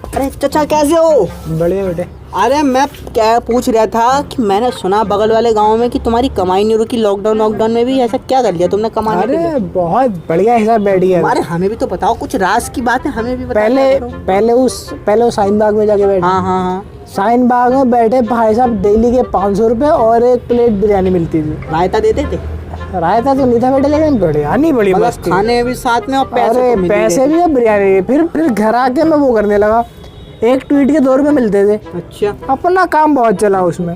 अरे चाचा कैसे हो? बढ़िया बेटे। अरे मैं क्या पूछ रहा था कि मैंने सुना बगल वाले गांव में कि तुम्हारी कमाई नहीं रुकी लॉकडाउन में भी। ऐसा क्या कर लिया तुमने कमाने के लिए? अरे बहुत बढ़िया हिसाब बैठ गया। अरे हमें भी तो बताओ, कुछ राज की बात है हमें भी बताओ। पहले उस शाहीन बाग में जाके बैठे। हाँ। शाहीन बाग में बैठे भाई साहब, डेली के 500 रुपये और एक प्लेट बिरयानी मिलती थी। रायता देते थे? रायता तो नहीं था बेटे, लेकिन बिरयानी बड़ी मस्त थी। खाने भी साथ में और पैसे भी और बिरयानी। फिर घर आके मैं वो करने लगा, एक ट्वीट के 2 रुपये मिलते थे। अच्छा, अपना काम बहुत चला उसमें।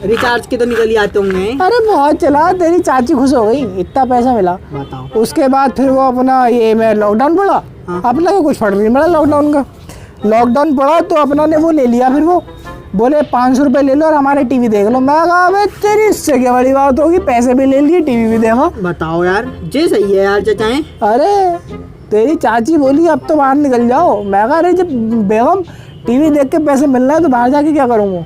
रिचार्ज के तो निकल ही आते होंगे। अरे बहुत चला, तेरी चाची खुश हो गई, इतना पैसा मिला। बताओ। उसके बाद फिर वो अपना ये मैं लॉकडाउन पड़ा। हाँ। अपना को कुछ फर्क नहीं पड़ा लॉकडाउन पड़ा तो अपना ने वो ले लिया। फिर वो बोले 500 रुपये ले लो और हमारे टीवी देख लो। मैं कहा अबे तेरी इससे क्या बड़ी बात होगी, पैसे भी ले लिए टीवी भी देखो। बताओ यार, जे सही है यार चाचाएं। अरे तेरी चाची बोली अब तो बाहर निकल जाओ। मैं कहा अरे जब बेगम टीवी देख के पैसे मिल रहा है तो बाहर जाके क्या करूँगा।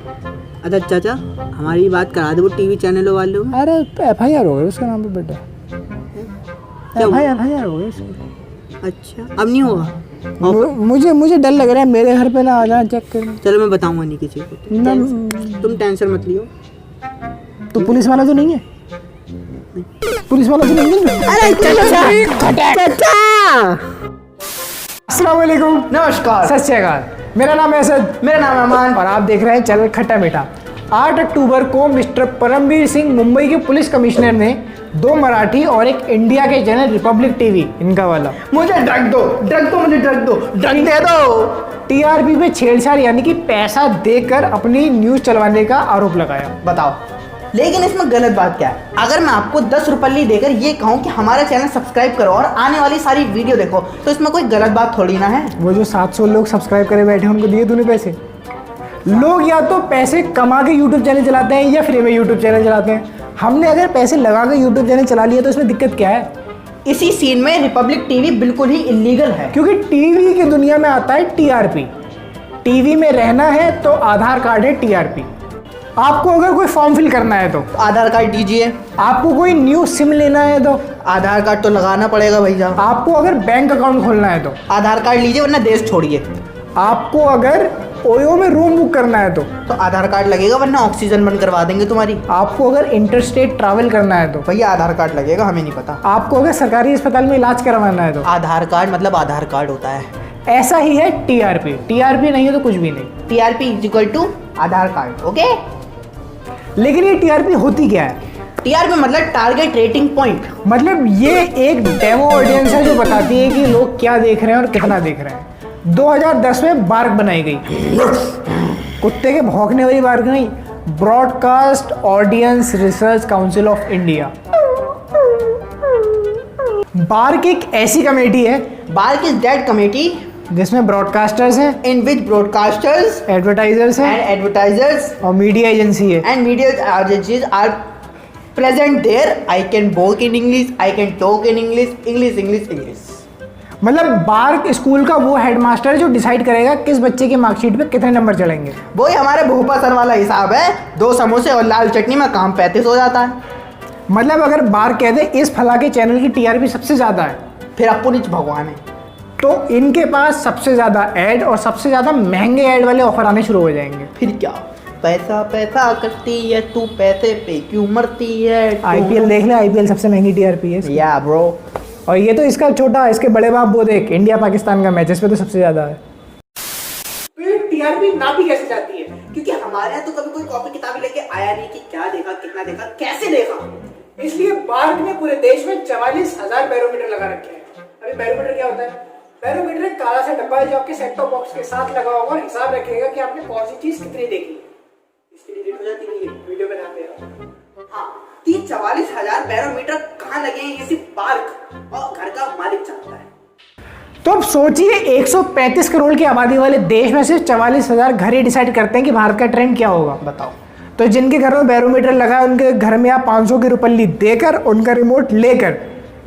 अच्छा चाचा, हमारी बात करा दो वो टीवी चैनलों वालों में। अरे FIR हो गई उसके नाम पे बेटा। FIR हो गई उसकी। अच्छा, अब नहीं होगा? मुझे डर लग रहा है मेरे घर पे ना आ जाए चेक करने। चलो मैं बताऊंगा नहीं किसी को, तुम टेंशन मत लियो। तो पुलिस वाला तो नहीं है? पुलिस वाला तो नहीं है? अरे चाचा। अस्सलाम वालेकुम। नमस्कार। सत श्री अकाल। मेरा नाम है असद। मेरा नाम है अमान। और आप देख रहे हैं चैनल खट्टा मीठा। 8 अक्टूबर को मिस्टर परमवीर सिंह मुंबई के पुलिस कमिश्नर ने 2 मराठी और एक इंडिया के चैनल रिपब्लिक टीवी, इनका वाला, मुझे ड्रग दो, मुझे ड्रग दे दो। TRP पे छेड़छाड़ यानी कि पैसा देकर अपनी न्यूज चलवाने का आरोप लगाया। बताओ, लेकिन इसमें गलत बात क्या है? अगर मैं आपको 10 रुपये देकर ये कहूँ कि हमारा चैनल सब्सक्राइब करो और आने वाली सारी वीडियो देखो, तो इसमें कोई गलत बात थोड़ी ना है। वो जो 700 लोग सब्सक्राइब करे बैठे उनको दिए तूने पैसे? लोग या तो पैसे कमा के यूट्यूब चैनल चलाते हैं या फ्री में यूट्यूब चैनल चलाते हैं। हमने अगर पैसे लगा के यूट्यूब चैनल चला लिया तो इसमें दिक्कत क्या है? इसी सीन में रिपब्लिक टीवी बिल्कुल ही इलीगल है, क्योंकि टीवी की दुनिया में आता है TRP। टीवी में रहना है तो आधार कार्ड है TRP। आपको अगर कोई फॉर्म फिल करना है तो आधार कार्ड दीजिए। आपको कोई न्यू सिम लेना है तो आधार कार्ड तो लगाना पड़ेगा भैया। आपको अगर बैंक अकाउंट खोलना है तो आधार कार्ड लीजिए वरना देश छोड़िए। आपको अगर ओयो में रूम बुक करना है तो आधार कार्ड लगेगा वरना ऑक्सीजन बंद करवा देंगे तुम्हारी। आपको अगर इंटरस्टेट ट्रैवल करना है तो भैया आधार कार्ड लगेगा, हमें नहीं पता। आपको अगर सरकारी अस्पताल में इलाज करवाना है तो आधार कार्ड मतलब आधार कार्ड होता है। ऐसा ही है TRP नहीं है तो कुछ भी नहीं। TRP = आधार कार्ड। ओके, लेकिन ये TRP होती क्या है? TRP मतलब टारगेट रेटिंग पॉइंट। मतलब ये एक डेमो ऑडियंस है जो बताती है कि लोग क्या देख रहे हैं और कितना देख रहे हैं। 2010 में बार्क बनाई गई, कुत्ते के भौंकने वाली बार्क नहीं, broadcast audience research council of India. BARC एक ऐसी कमेटी है, बार्क इज दैट कमेटी जिसमें ब्रॉडकास्टर्स हैं, इन विच ब्रॉडकास्टर्स एडवर्टाइजर्स हैं एंड एडवर्टाइजर्स और मीडिया एजेंसी है। And media agencies are present there. I can walk in English, I can talk in English. मतलब BARC school का वो headmaster है जो डिसाइड करेगा किस बच्चे की मार्कशीट पे कितने नंबर चढ़ेंगे। वो ही हमारे भोपा सर वाला हिसाब है, 2 समोसे और लाल चटनी में काम 35 हो जाता है। मतलब अगर बार्क कह दे इस फला के चैनल की TRP सबसे ज़्यादा है, फिर अपुनिच भगवान है, तो इनके पास सबसे ज़्यादा ऐड और सबसे ज़्यादा महंगे ऐड वाले ऑफर आने शुरू हो जाएंगे। फिर क्या पैसा पैसा करती है तू, पैसे पे क्यों मरती है। IPL देख ले, IPL सबसे महंगी TRP है। या ब्रो। और ये तो इसका छोटा, इसके बड़े बाप वो देख, इंडिया पाकिस्तान का मैच, इस पे तो सबसे ज़्यादा है। तो ये TRP नापी कैसे जाती है? क्योंकि हमारे यहाँ तो कभी कोई कॉपी किताबी लेके आया नहीं कि क्या देखा, कितना देखा, कैसे देखा। इसलिए बार्क ने पूरे देश में 44,000 बैरोमीटर लगा रखे हैं। अभी बैरोमीटर क्या होता है? बैरोमीटर एक काला सा डब्बा है जो आपके सेट टॉप बॉक्स के साथ लगा होगा और हिसाब रखेगा कि आपने कौन सी चीज कितनी देखी। इसकी डिलीट हो जाती है, वीडियो में ध्यान देगा। हाँ, 44,000 बैरोमीटर कहाँ लगे हैं ये सिर्फ बार्क और घर का मालिक जानता है। तो अब सोचिए 135 करोड़ की आबादी वाले देश में सिर्फ 44,000 घर ही डिसाइड करते हैं कि भारत का ट्रेंड क्या होगा। बताओ। तो जिनके घर में बैरोमीटर लगा है उनके घर में आप 500 की रुपल्ली देकर उनका रिमोट लेकर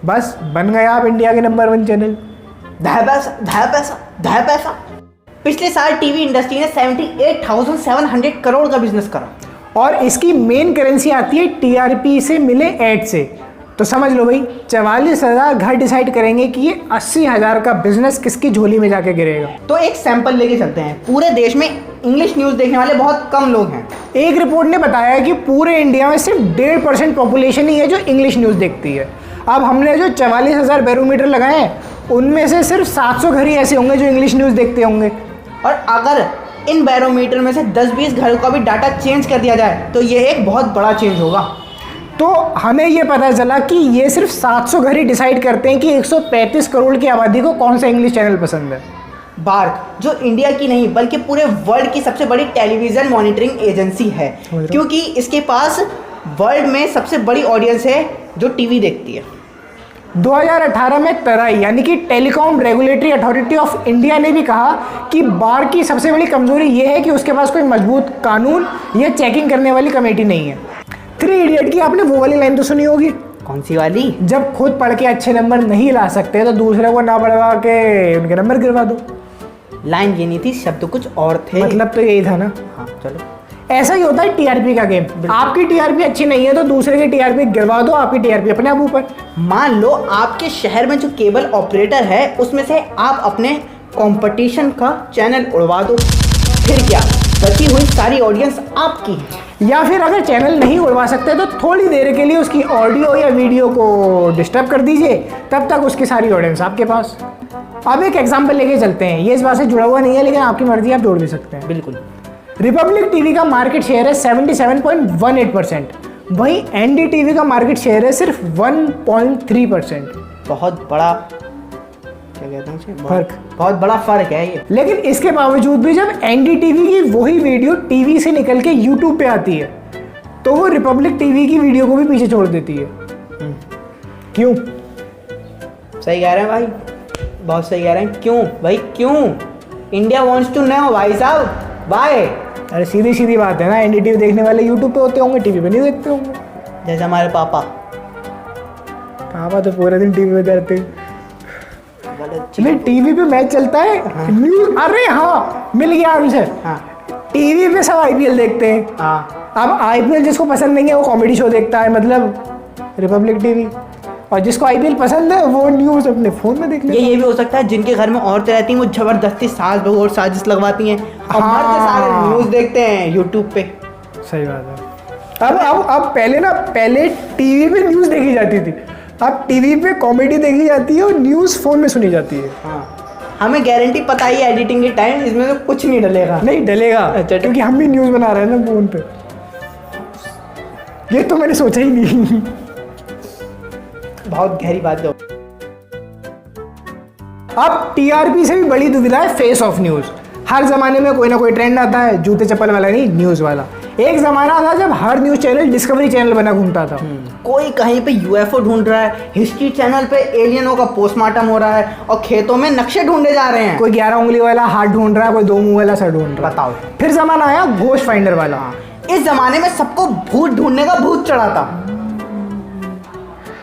बस बन गए आप इंडिया के नंबर 1 चैनल। धाय पैसा। पिछले साल टीवी इंडस्ट्री ने 78,700 करोड़ का बिजनेस करा। और इसकी मेन करेंसी आती है TRP से मिले ऐड से। तो समझ लो भाई 44,000 घर डिसाइड करेंगे कि ये 80,000 का बिजनेस किसकी झोली में जाके गिरेगा। तो एक सैंपल लेके चलते हैं। पूरे देश में इंग्लिश न्यूज़ देखने वाले बहुत कम लोग हैं। एक रिपोर्ट ने बताया कि पूरे इंडिया में सिर्फ 1.5% पॉपुलेशन ही है जो इंग्लिश न्यूज़ देखती है। अब हमने जो 44,000 बैरोमीटर लगाए हैं उनमें से सिर्फ 700 घर ही ऐसे होंगे जो इंग्लिश न्यूज़ देखते होंगे। और अगर इन बैरोमीटर में से 10-20 घरों का भी डाटा चेंज कर दिया जाए तो ये एक बहुत बड़ा चेंज होगा। तो हमें ये पता चला कि ये सिर्फ 700 घर ही डिसाइड करते हैं कि 135 करोड़ की आबादी को कौन सा इंग्लिश चैनल पसंद है। बार्क जो इंडिया की नहीं बल्कि पूरे वर्ल्ड की सबसे बड़ी टेलीविज़न मॉनिटरिंग एजेंसी है, क्योंकि इसके पास वर्ल्ड में सबसे बड़ी ऑडियंस है जो टीवी देखती है। 2018 में तराई यानी कि telecom regulatory authority of India ने भी कहा कि बार्क की सबसे बड़ी कमजोरी ये है कि उसके पास कोई मजबूत कानून या चेकिंग करने वाली कमेटी नहीं है। 3 इडियट की आपने वो वाली लाइन तो सुनी होगी। कौन सी वाली? जब खुद पढ़ के अच्छे नंबर नहीं ला सकते तो दूसरे को ना पढ़वा के उनके नंबर गिरवा दो। लाइन ये नहीं थी, शब्द कुछ और थे। मतलब तो यही था ना। हाँ चलो, ऐसा ही होता है टीआरपी का गेम। आपकी टीआरपी अच्छी नहीं है तो दूसरे की टीआरपी गिरवा दो, आपकी टीआरपी अपने आप ऊपर। मान लो आपके शहर में जो केबल ऑपरेटर है उसमें से आप अपने कंपटीशन का चैनल उड़वा दो, फिर क्या बची हुई सारी ऑडियंस आपकी है। या फिर अगर चैनल नहीं उड़वा सकते तो थोड़ी देर के लिए उसकी ऑडियो या वीडियो को डिस्टर्ब कर दीजिए, तब तक उसकी सारी ऑडियंस आपके पास। अब एक एग्जांपल लेके चलते हैं, ये इस बात से जुड़ा हुआ नहीं है लेकिन आपकी मर्जी, आप जोड़ भी सकते हैं। बिल्कुल। रिपब्लिक टीवी का मार्केट शेयर है 77.18%, वहीं एनडीटीवी का मार्केट शेयर है सिर्फ 1.3%। बहुत बड़ा क्या कहते हैं फर्क, बहुत बड़ा फर्क है ये। लेकिन इसके बावजूद भी जब एनडीटीवी की वही वीडियो टीवी से निकल के यूट्यूब पे आती है तो वो रिपब्लिक टीवी की वीडियो को भी पीछे छोड़ देती है। क्यों? सही कह रहे हैं भाई, बहुत सही कह रहे हैं। क्यों भाई, क्यों? इंडिया वांट्स टू नो भाई साहब। बाय। अरे सीधी सीधी बात है ना, एनडीटीवी देखने वाले यूट्यूब पे होते होंगे, टीवी पे नहीं देखते होंगे। जैसे हमारे पापा तो पूरे दिन टीवी पे रहते हैं। नहीं, टीवी पे मैच चलता है। न्यूज, अरे हाँ मिल गया आंसर। टीवी पे सब आईपीएल देखते हैं। अब आईपीएल जिसको पसंद नहीं है वो कॉमेडी शो देखता है, मतलब रिपब्लिक टीवी। और जिसको आईपीएल पसंद है वो न्यूज़ अपने फ़ोन में देख लेता है। ये भी हो सकता है जिनके घर में औरतें रहती हैं वो जबरदस्ती सास बहू और साजिश लगवाती हैं और मर्द सारे न्यूज़ देखते हैं यूट्यूब पे। सही बात है। अब पहले टीवी पे न्यूज़ देखी जाती थी, अब टीवी पे कॉमेडी देखी जाती है और न्यूज़ फ़ोन में सुनी जाती है। हमें गारंटी पता ही है एडिटिंग के टाइम इसमें तो कुछ नहीं डलेगा। नहीं डलेगा। अच्छा, क्योंकि हम भी न्यूज़ बना रहे हैं ना फ़ोन पे। ये तो मैंने सोचा ही नहीं। बहुत गहरी बात है। अब टीआरपी से भी बड़ी दुविधा है फेस ऑफ न्यूज़। हर जमाने में कोई ना कोई ट्रेंड आता है, जूते चप्पल वाला नहीं, न्यूज़ वाला। एक जमाना था जब हर न्यूज़ चैनल डिस्कवरी चैनल बना घूमता था। कोई कहीं पे यूएफओ ढूंढ रहा है, हिस्ट्री चैनल पे एलियनों का पोस्टमार्टम हो रहा है और खेतों में नक्शे ढूंढे जा रहे हैं। कोई 11 उंगली वाला हाथ ढूंढ रहा है, कोई 2 मुंह वाला सर ढूंढ रहा है। बताओ। फिर जमाना आया घोस्ट फाइंडर वाला। इस जमाने में सबको भूत ढूंढने का भूत चढ़ा था।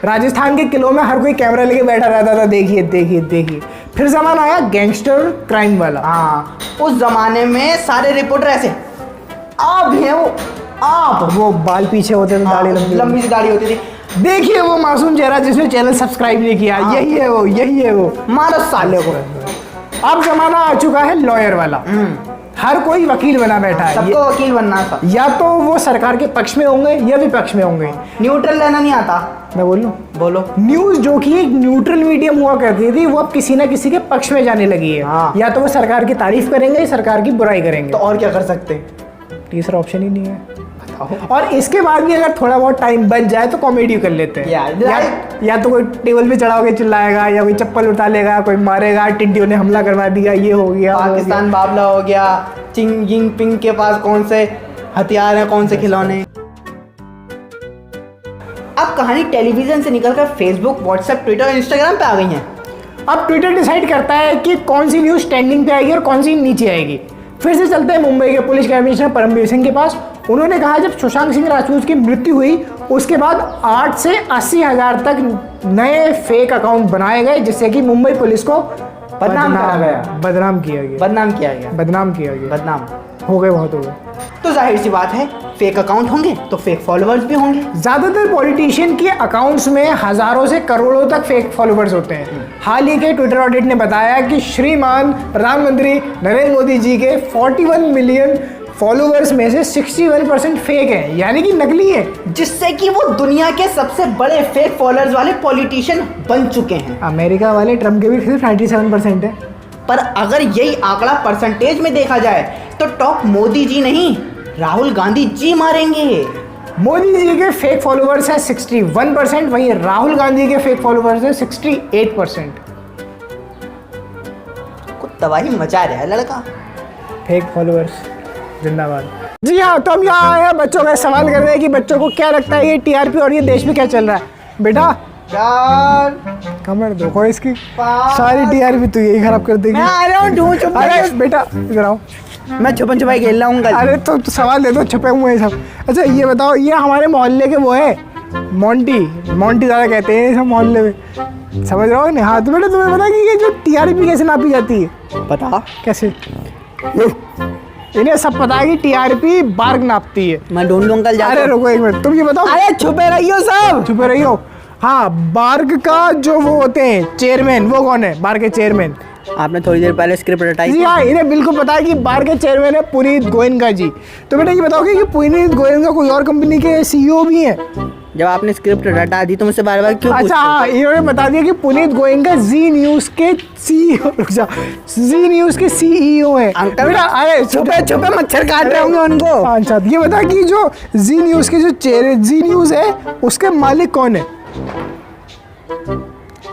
राजस्थान के किलों में हर कोई कैमरा लेके बैठा रहता था, देखिए देखिए देखिए। फिर जमाना आया गैंगस्टर क्राइम वाला। उस जमाने में सारे रिपोर्टर ऐसे आप हैं वो बाल पीछे होते थे, दाढ़ी लंबी सी दाढ़ी होती थी। देखिए वो मासूम चेहरा जिसने चैनल सब्सक्राइब नहीं किया, यही है वो मारो साले को। अब जमाना आ चुका है लॉयर वाला। हर कोई वकील बना बैठा है। सबको वकील बनना था। या तो वो सरकार के पक्ष में होंगे या विपक्ष में होंगे। न्यूट्रल रहना नहीं आता। मैं बोलूं? बोलो। न्यूज़ जो कि एक न्यूट्रल मीडियम हुआ करती थी वो अब किसी ना किसी के पक्ष में जाने लगी है। या तो वो सरकार की तारीफ करेंगे या सरकार की बुराई करेंगे। तो और क्या कर सकते हैं? तीसरा ऑप्शन ही नहीं है। और इसके बाद भी अगर थोड़ा बहुत टाइम बच जाए तो कॉमेडी कर लेते हैं। या तो कोई टेबल पे चढ़ा के चिल्लाएगा, या कोई चप्पल उठा लेगा, कोई मारेगा, टिड्डियों ने हमला करवा दिया, ये हो गया, पाकिस्तान बाबला हो गया, चिंग जिंग पिंग के पास कौन से हथियार हैं, कौन से खिलौने। अब कहानी टेलीविजन से निकलकर फेसबुक, व्हाट्सएप, ट्विटर और इंस्टाग्राम पे आ गई हैं। अब ट्विटर डिसाइड करता है कि कौन सी न्यूज़ ट्रेंडिंग पे आएगी और कौन सी नीचे आएगी। फिर से चलते हैं मुंबई के पुलिस कमिश्नर परमवीर सिंह के पास। उन्होंने कहा जब सुशांत सिंह राजपूत की मृत्यु हुई उसके बाद 8 से 80 हज़ार तक नए फेक अकाउंट बनाए गए जिससे कि मुंबई पुलिस को बदनाम किया गया। बदनाम हो गए। हो गए। तो जाहिर सी बात है फेक अकाउंट होंगे तो फेक फॉलोअर्स भी होंगे। ज्यादातर पॉलिटिशियन के अकाउंट्स में हजारों से करोड़ों तक फेक फॉलोअर्स होते हैं। हाल ही के ट्विटर ऑडिट ने बताया कि श्रीमान प्रधानमंत्री नरेंद्र मोदी जी के 41 मिलियन फॉलोअर्स में से 61% फेक है, यानी कि नकली है, जिससे कि वो दुनिया के सबसे बड़े फेक फॉलोअर्स वाले पॉलिटिशियन बन चुके हैं। अमेरिका वाले ट्रम्प के भी सिर्फ 97% है। पर अगर यही आंकड़ा परसेंटेज में देखा जाए तो टॉप मोदी जी नहीं, राहुल गांधी जी मारेंगे। मोदी जी के फेक फॉलोअर्स है 61%, वहीं राहुल गांधी के फेक फॉलोअर्स है 68%। कुछ तबाही मचा रहा है लड़का। फेक फॉलोअर्स जिंदाबाद। जी हाँ, तो हम यहाँ आए हैं बच्चों का सवाल करने हैं कि बच्चों को क्या लगता है ये टीआरपी और ये देश में क्या चल रहा है। बेटा 4 कमर देखो इसकी, 5 सारी टीआरपी तू यही खराब कर देगी। मैं आ रहा हूँ, ढूंढ छुप। अरे बेटा इधर आओ। मैं छुपन छुपाई खेल रहा हूँ। अरे तो सवाल दे दो, छुपे हुए हैं सब। अच्छा ये बताओ, ये हमारे मोहल्ले के वो है मोंटी ज़्यादा कहते हैं सब मोहल्ले में, समझ रहे हो ना? हाँ तो बेटा तुम्हें पता है कि ये जो टीआरपी कैसे नापी जाती है? पता कैसे? इन्हें सब पता है कि टीआरपी बार्ग नापती है। मैं ढूंढ लूँ कल अरे रुको एक मिनट, तुम ये बताओ। अरे छुपे रहियो सब। छुपे रही हो। हाँ, बार्ग का जो वो होते हैं चेयरमैन, वो कौन है बार्ग के चेयरमैन? आपने थोड़ी देर पहले स्क्रिप्ट रटाई जी हाँ, इन्हें बिल्कुल पता है कि बार्ग के चेयरमैन है पुनीत गोयनका जी। तो बेटा ये बताओगे कि पुनीत गोयनका कोई और कंपनी के सीईओ भी हैं? जब आपने स्क्रिप्ट रटा दी तो मुझसे बार बार क्यों अच्छा हाँ, इन्होंने बता दिया कि पुनीत गोयनका जी न्यूज़ के सीईओ, जी न्यूज़ के सीईओ है। अंकल बेटा अरे छुपे छुपे मच्छर काट रहे होंगे उनको। अच्छा ये बता कि जो जी न्यूज़ के जो जी न्यूज़ है उसके मालिक कौन है?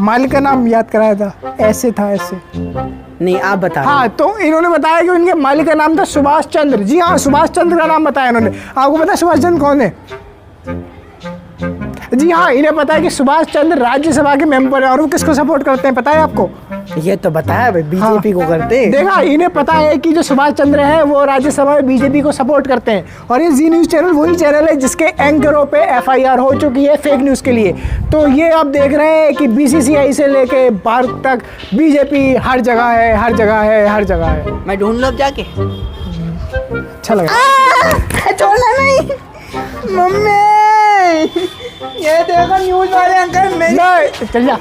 मालिक का नाम याद कराया था, ऐसे था ऐसे। नहीं आप बता। हाँ तो इन्होंने बताया कि उनके मालिक का नाम था सुभाष चंद्र। जी हाँ, सुभाष चंद्र का नाम बताया इन्होंने। आपको पता है सुभाष चंद्र कौन है? जी हाँ, इन्हें पता है कि सुभाष चंद्र राज्यसभा के मेंबर है और वो किसको सपोर्ट करते हैं पता है आपको? ये तो बताया भाई, बीजेपी को करते हैं। देखा, इन्हें पता है कि जो सुभाष चंद्र है वो राज्यसभा में बीजेपी को सपोर्ट करते हैं। और ये जी न्यूज़ चैनल वही चैनल है जिसके एंकरों पे एफआईआर हो चुकी है फेक न्यूज़ के लिए। तो ये आप देख रहे हैं कि बीसीसीआई से लेके बार्ग तक बीजेपी हर जगह है, हर जगह है, हर जगह है। मैं ढूंढ लो अब जाके। अच्छा लगा। छोड़ना नहीं मम्मी, ये देखो न्यूज़ वाले अंकल। मैं चल जा,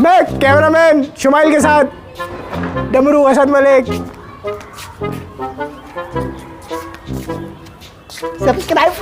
मैं कैमरामैन शुमाइल के साथ डमरू असद मलिक। सब्सक्राइब